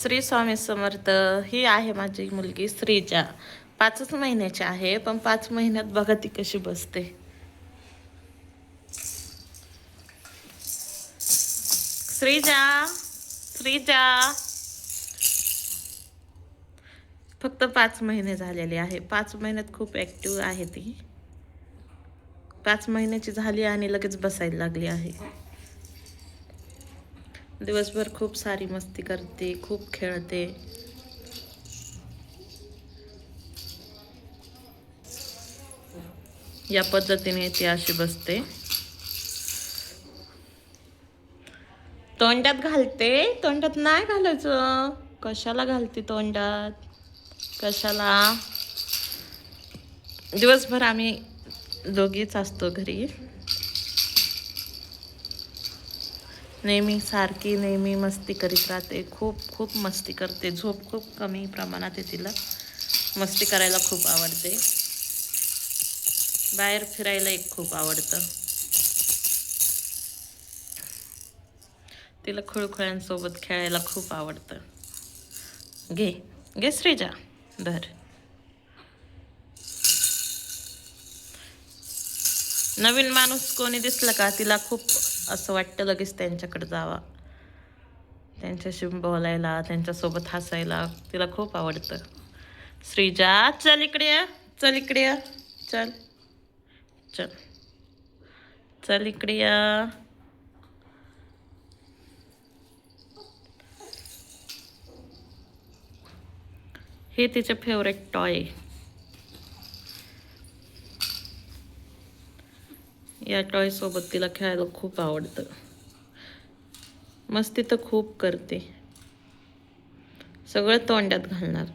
श्री स्वामी समर्थ. ही आहे माझी मुलगी श्रीजा. 5च महिन्याची आहे, पण 5 महिन्यात बघा ती कशी बसते. श्रीजा, श्रीजा फक्त 5 महिने झालेले आहे. 5 महिन्यात खूप ऍक्टिव्ह आहे ती. 5 महिन्याची झाली आणि लगेच बसायला लागली आहे. दिवसभर खूप सारी मस्ती करते, खूप खेळते. या पद्धतीने ती अशी बसते. तोंडात घालते. तोंडात नाही घालायचं. कशाला घालते तोंडात? कशाला? दिवसभर आम्ही दोघीच असतो घरी. नेहमी मस्ती करीत राहते. खूप मस्ती करते. झोप खूप कमी प्रमाणात आहे तिला. मस्ती करायला खूप आवडते. बाहेर फिरायला एक खूप आवडतं. तिला खुळखुळ्यांसोबत खेळायला खूप आवडतं. घे घे श्रीजा, धर. नवीन माणूस कोणी दिसलं का तिला खूप असं वाटतं लगेच त्यांच्याकडे जावा, त्यांच्याशी बोलायला, त्यांच्यासोबत हसायला तिला खूप आवडतं. श्रीजा चल इकडे ये, चल इकडे ये, चल चल चल इकडे ये. हे तिचे फेवरेट टॉय. या टॉय सोबत तिला खेळायला खूप आवडतं. मस्ती तर खूप करते. सगळं तोंडात घालणार.